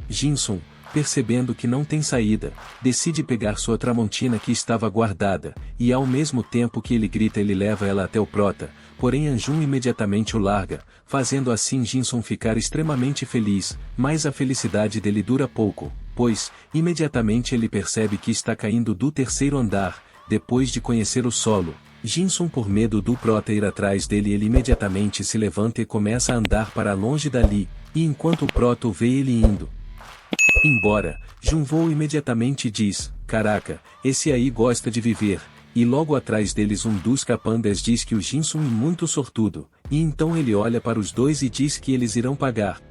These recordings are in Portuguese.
Jinsun, percebendo que não tem saída, decide pegar sua tramontina que estava guardada, e ao mesmo tempo que ele grita ele leva ela até o Prota, porém Anjun imediatamente o larga, fazendo assim Jinsun ficar extremamente feliz, mas a felicidade dele dura pouco, pois, imediatamente ele percebe que está caindo do terceiro andar, depois de conhecer o solo. Jinsun por medo do Prota ir atrás dele ele imediatamente se levanta e começa a andar para longe dali, e enquanto o Prota o vê ele indo embora, Junvou imediatamente diz, caraca, esse aí gosta de viver, e logo atrás deles um dos capangas diz que o Jinsun é muito sortudo, e então ele olha para os dois e diz que eles irão pagar.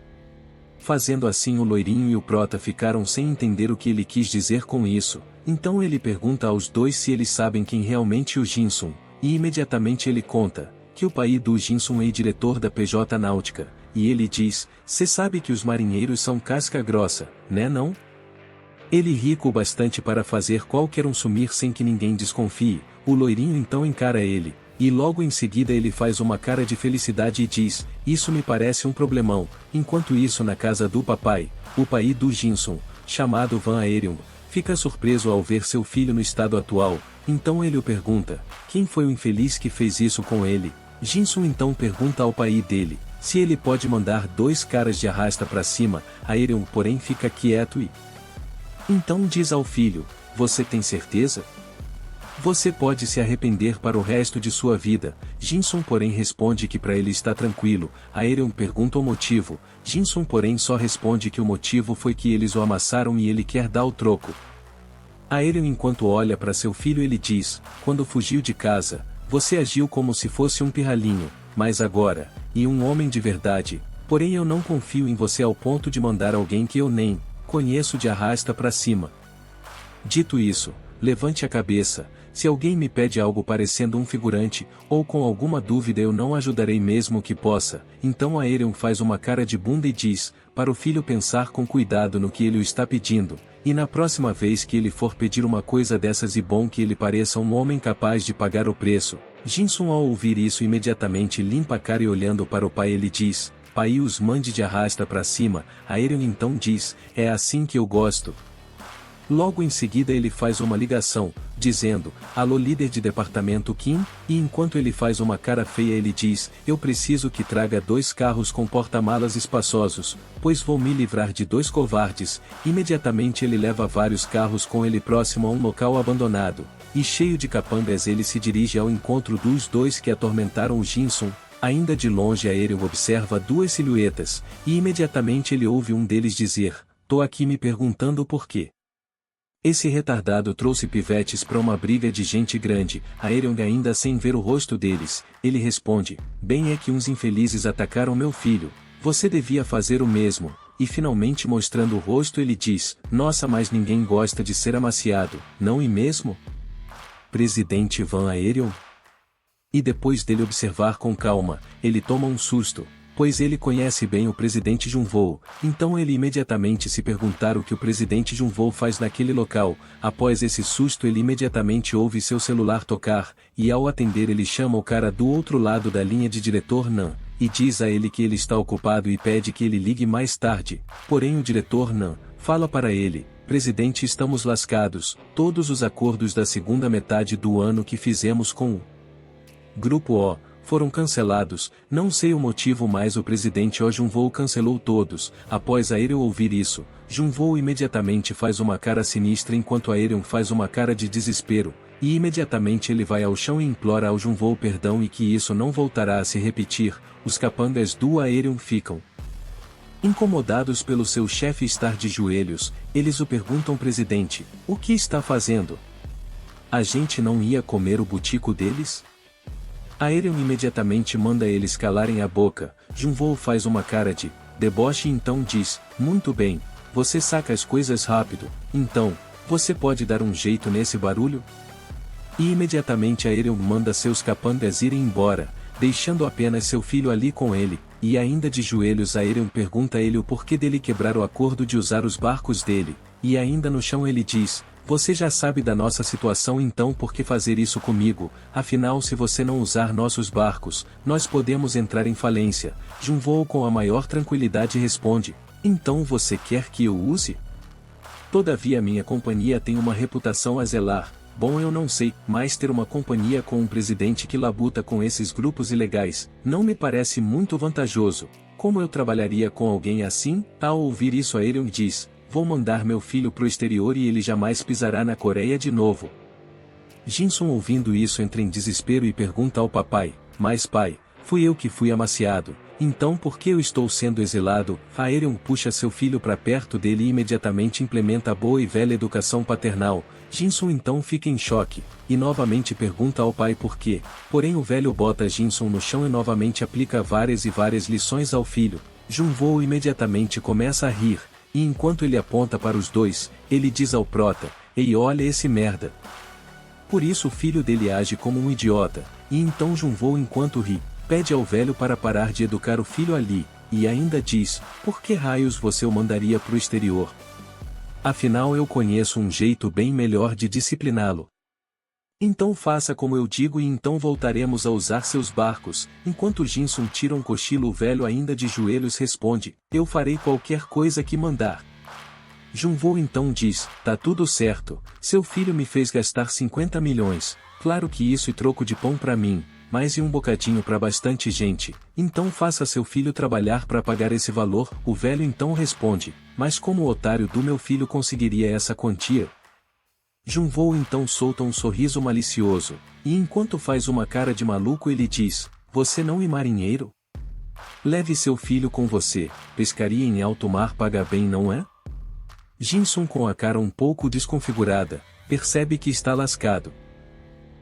Fazendo assim o loirinho e o Prota ficaram sem entender o que ele quis dizer com isso, então ele pergunta aos dois se eles sabem quem realmente é o Jinsun, e imediatamente ele conta, que o pai do Jinsun é diretor da PJ Náutica, e ele diz, cê sabe que os marinheiros são casca grossa, né não? Ele rico o bastante para fazer qualquer um sumir sem que ninguém desconfie, o loirinho então encara ele, e logo em seguida ele faz uma cara de felicidade e diz, isso me parece um problemão, enquanto isso na casa do papai, o pai do Jinsun, chamado Van Aerium, fica surpreso ao ver seu filho no estado atual, então ele o pergunta, quem foi o infeliz que fez isso com ele? Jinsun então pergunta ao pai dele, se ele pode mandar 2 caras de arrasta para cima, Aerium porém fica quieto e então diz ao filho, você tem certeza? Você pode se arrepender para o resto de sua vida. Jinsun porém responde que para ele está tranquilo. Aerium pergunta o motivo. Jinsun porém só responde que o motivo foi que eles o amassaram e ele quer dar o troco. Aerium enquanto olha para seu filho ele diz, quando fugiu de casa, você agiu como se fosse um pirralhinho, mas agora, e um homem de verdade, porém eu não confio em você ao ponto de mandar alguém que eu nem conheço de arrasta para cima. Dito isso, levante a cabeça, se alguém me pede algo parecendo um figurante, ou com alguma dúvida eu não ajudarei mesmo que possa, então Aerium faz uma cara de bunda e diz, para o filho pensar com cuidado no que ele o está pedindo, e na próxima vez que ele for pedir uma coisa dessas e bom que ele pareça um homem capaz de pagar o preço. Jinsun ao ouvir isso imediatamente limpa a cara e olhando para o pai ele diz, pai os mande de arrasta para cima, Aerium então diz, é assim que eu gosto. Logo em seguida ele faz uma ligação, dizendo, alô líder de departamento Kim, e enquanto ele faz uma cara feia ele diz, eu preciso que traga 2 carros com porta-malas espaçosos, pois vou me livrar de 2 covardes, imediatamente ele leva vários carros com ele próximo a um local abandonado, e cheio de capangas ele se dirige ao encontro dos 2 que atormentaram o Jinsun. Ainda de longe Aerium observa 2 silhuetas, e imediatamente ele ouve um deles dizer, tô aqui me perguntando por quê. Esse retardado trouxe pivetes para uma briga de gente grande, Aerium ainda sem ver o rosto deles, ele responde, bem é que uns infelizes atacaram meu filho, você devia fazer o mesmo, e finalmente mostrando o rosto ele diz, nossa mas ninguém gosta de ser amaciado, não é mesmo? Presidente Van Aerium? E depois dele observar com calma, ele toma um susto, pois ele conhece bem o presidente Junvou, então ele imediatamente se perguntar o que o presidente Junvou faz naquele local, após esse susto ele imediatamente ouve seu celular tocar, e ao atender ele chama o cara do outro lado da linha de diretor Nan, e diz a ele que ele está ocupado e pede que ele ligue mais tarde, porém o diretor Nan, fala para ele, presidente estamos lascados, todos os acordos da segunda metade do ano que fizemos com o Grupo O, foram cancelados, não sei o motivo mas o presidente O Junvou cancelou todos, após Aerium ouvir isso, Junvou imediatamente faz uma cara sinistra enquanto Aerium faz uma cara de desespero, e imediatamente ele vai ao chão e implora ao Junvou perdão e que isso não voltará a se repetir, os capangas do Aerium ficam incomodados pelo seu chefe estar de joelhos, eles o perguntam presidente, o que está fazendo? A gente não ia comer o butico deles? Aerium imediatamente manda eles calarem a boca, Junvou faz uma cara de deboche e então diz, muito bem, você saca as coisas rápido, então, você pode dar um jeito nesse barulho? E imediatamente Aerium manda seus capangas irem embora, deixando apenas seu filho ali com ele, e ainda de joelhos Aerium pergunta a ele o porquê dele quebrar o acordo de usar os barcos dele, e ainda no chão ele diz, você já sabe da nossa situação então por que fazer isso comigo, afinal se você não usar nossos barcos, nós podemos entrar em falência. Junvou com a maior tranquilidade responde, Então você quer que eu use? Todavia minha companhia tem uma reputação a zelar. Bom, eu não sei, mas ter uma companhia com um presidente que labuta com esses grupos ilegais, não me parece muito vantajoso. Como eu trabalharia com alguém assim? Ao ouvir isso, Aerion diz: vou mandar meu filho pro exterior e ele jamais pisará na Coreia de novo. Jinsun, ouvindo isso, entra em desespero e pergunta ao papai: mas pai, fui eu que fui amaciado, então por que eu estou sendo exilado? Aerion puxa seu filho para perto dele e imediatamente implementa a boa e velha educação paternal. Jinsun então fica em choque, e novamente pergunta ao pai por quê, porém o velho bota Jinsun no chão e novamente aplica várias e várias lições ao filho. Junvoo imediatamente começa a rir, e enquanto ele aponta para os dois, ele diz ao prota: ei, olha esse merda. Por isso o filho dele age como um idiota, e então Junvoo, enquanto ri, pede ao velho para parar de educar o filho ali, e ainda diz: por que raios você o mandaria pro exterior? Afinal eu conheço um jeito bem melhor de discipliná-lo. Então faça como eu digo e então voltaremos a usar seus barcos. Enquanto Jinsun tira um cochilo, o velho, ainda de joelhos, responde: eu farei qualquer coisa que mandar. Junvoo então diz: tá tudo certo, seu filho me fez gastar 50 milhões, claro que isso e troco de pão para mim, mas e um bocadinho para bastante gente, então faça seu filho trabalhar para pagar esse valor. O velho então responde: mas como o otário do meu filho conseguiria essa quantia? Junvoo então solta um sorriso malicioso, e enquanto faz uma cara de maluco ele diz: você não é marinheiro? Leve seu filho com você, pescaria em alto mar paga bem, não é? Jinsun, com a cara um pouco desconfigurada, percebe que está lascado.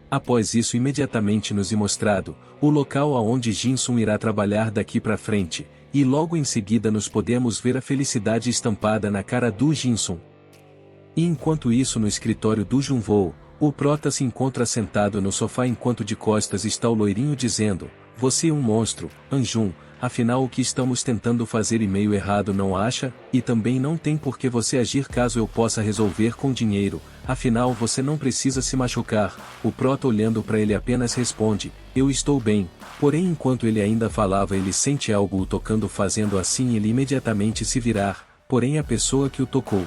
Após isso, imediatamente nos é mostrado o local aonde Jinsun irá trabalhar daqui para frente, e logo em seguida nos podemos ver a felicidade estampada na cara do Jinsun. E enquanto isso, no escritório do Junvoo, o prota se encontra sentado no sofá enquanto de costas está o loirinho dizendo: você é um monstro, Anjun, afinal o que estamos tentando fazer e meio errado, não acha? E também não tem por que você agir caso eu possa resolver com dinheiro, afinal você não precisa se machucar. O prota, olhando para ele, apenas responde: eu estou bem. Porém, enquanto ele ainda falava, ele sente algo o tocando, fazendo assim ele imediatamente se virar, porém a pessoa que o tocou.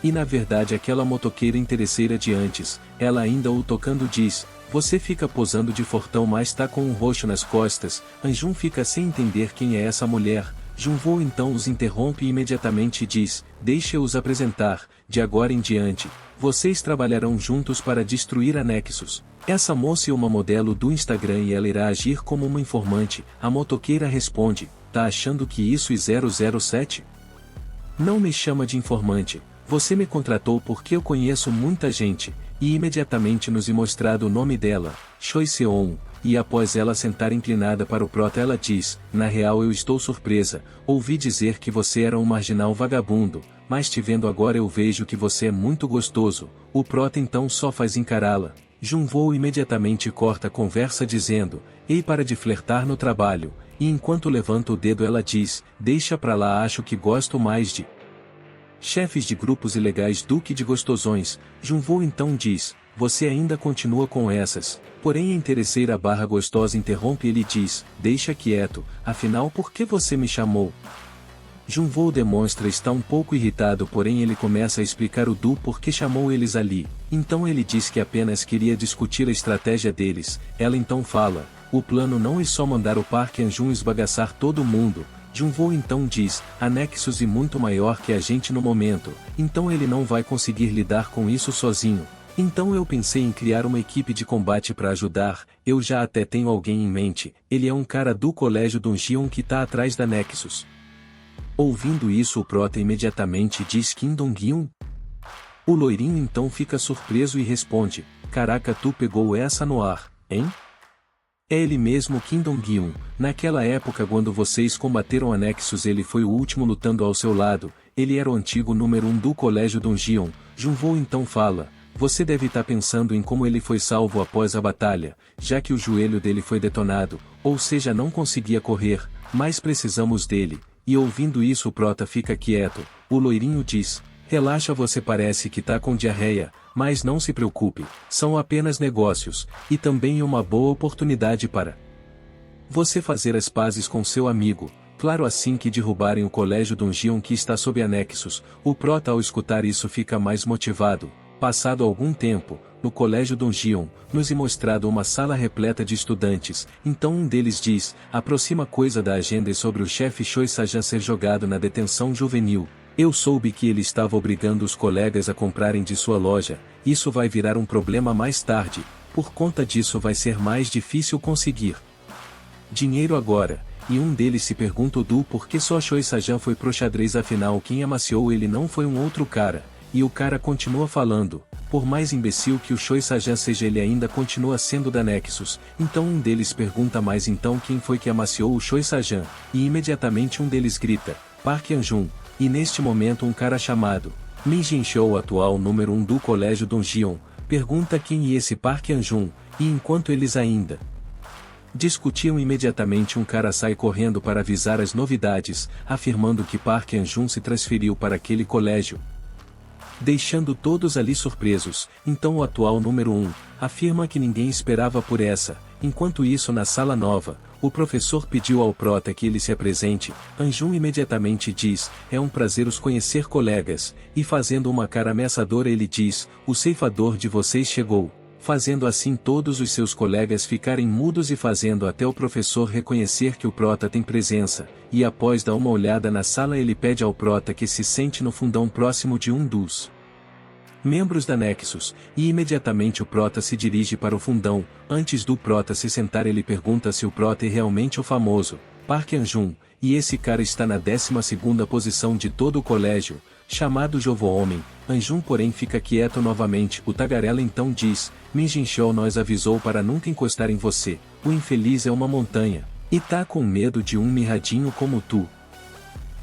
E na verdade aquela motoqueira interesseira de antes, ela ainda o tocando diz: você fica posando de fortão, mas tá com um roxo nas costas. Anjun fica sem entender quem é essa mulher. Junvoo então os interrompe e imediatamente diz: deixe-eu os apresentar, de agora em diante, vocês trabalharão juntos para destruir a Nexus. Essa moça é uma modelo do Instagram e ela irá agir como uma informante. A motoqueira responde: tá achando que isso é 007? Não me chama de informante, você me contratou porque eu conheço muita gente. E imediatamente nos é mostrado o nome dela, Choi Seon, e após ela sentar inclinada para o prota ela diz: na real eu estou surpresa, ouvi dizer que você era um marginal vagabundo, mas te vendo agora eu vejo que você é muito gostoso. O prota então só faz encará-la. Junvoo imediatamente corta a conversa dizendo: ei, para de flertar no trabalho, e enquanto levanta o dedo ela diz: deixa pra lá, acho que gosto mais de chefes de grupos ilegais do que de gostosões. Junvoo então diz: você ainda continua com essas. Porém a interesseira barra gostosa interrompe ele e diz: deixa quieto, afinal por que você me chamou? Junvoo demonstra estar um pouco irritado, porém ele começa a explicar o do porquê chamou eles ali. Então ele diz que apenas queria discutir a estratégia deles. Ela então fala: o plano não é só mandar o Park Anjun esbagaçar todo mundo. Junvoo então diz: a Nexus é muito maior que a gente no momento, então ele não vai conseguir lidar com isso sozinho. Então eu pensei em criar uma equipe de combate para ajudar. Eu já até tenho alguém em mente, ele é um cara do colégio Dongion que tá atrás da Nexus. Ouvindo isso, o prota imediatamente diz: Kim Dong-hyun? O loirinho então fica surpreso e responde: caraca, tu pegou essa no ar, hein? É ele mesmo, Kim Dong-hyun. Naquela época quando vocês combateram a Nexus ele foi o último lutando ao seu lado, ele era o antigo número 1 do colégio Dongion. Junvoo então fala: você deve estar pensando em como ele foi salvo após a batalha, já que o joelho dele foi detonado, ou seja, não conseguia correr, mas precisamos dele. E ouvindo isso o prota fica quieto. O loirinho diz: relaxa, você parece que tá com diarreia, mas não se preocupe, são apenas negócios, e também uma boa oportunidade para você fazer as pazes com seu amigo. claro assim que derrubarem o colégio Dungeon que está sob anexos, o prota ao escutar isso fica mais motivado. Passado algum tempo, no colégio Dungeon, nos é mostrado uma sala repleta de estudantes, então um deles diz, aproxima coisa da agenda e sobre o chefe Choi Sajan ser jogado na detenção juvenil. Eu soube que ele estava obrigando os colegas a comprarem de sua loja, isso vai virar um problema mais tarde, por conta disso vai ser mais difícil conseguir dinheiro agora, e um deles se pergunta do por que só Choi Sajan foi pro xadrez afinal quem amaciou ele não foi um outro cara, e o cara continua falando, por mais imbecil que o Choi Sajan seja ele ainda continua sendo da Nexus, então um deles pergunta mais então quem foi que amaciou o Choi Sajan, e imediatamente um deles grita, Park Hyun-jun, e neste momento um cara chamado, Min Jin-chou atual número 1 do colégio Dungeon, pergunta quem é esse Park Hyun-jun, e enquanto eles ainda discutiam imediatamente um cara sai correndo para avisar as novidades, afirmando que Park Hyun-jun se transferiu para aquele colégio, deixando todos ali surpresos. Então o atual número 1 afirma que ninguém esperava por essa. Enquanto isso na sala nova, o professor pediu ao prota que ele se apresente. Hyun imediatamente diz, é um prazer os conhecer colegas, e fazendo uma cara ameaçadora ele diz, o ceifador de vocês chegou. Fazendo assim todos os seus colegas ficarem mudos e fazendo até o professor reconhecer que o prota tem presença, e após dar uma olhada na sala ele pede ao prota que se sente no fundão próximo de um dos membros da Nexus, e imediatamente o prota se dirige para o fundão. Antes do prota se sentar ele pergunta se o prota é realmente o famoso Park Hyun-jun, e esse cara está na 12ª posição de todo o colégio, chamado Jovo Homem. Hyun porém fica quieto novamente. O tagarela então diz, Min Jin-chou nos avisou para nunca encostar em você, o infeliz é uma montanha, e tá com medo de um mirradinho como tu.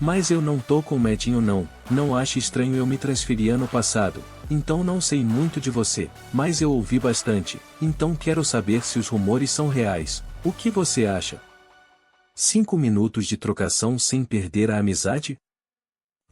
Mas eu não tô com medinho não ache estranho eu me transferi ano passado, então não sei muito de você, mas eu ouvi bastante, então quero saber se os rumores são reais, o que você acha? 5 minutos de trocação sem perder a amizade?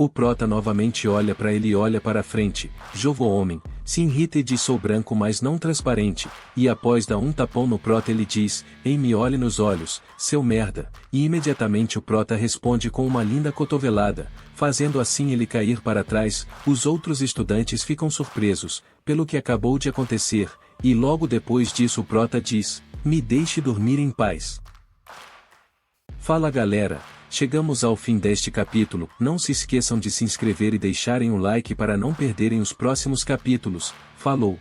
O prota novamente olha para ele e olha para frente, Jovo Homem, se irrita e diz sou branco mas não transparente, e após dar um tapão no prota ele diz, ei me olhe nos olhos, seu merda, e imediatamente o prota responde com uma linda cotovelada, fazendo assim ele cair para trás. Os outros estudantes ficam surpresos, pelo que acabou de acontecer, e logo depois disso o prota diz, me deixe dormir em paz. Fala galera, chegamos ao fim deste capítulo, não se esqueçam de se inscrever e deixarem um like para não perderem os próximos capítulos, falou!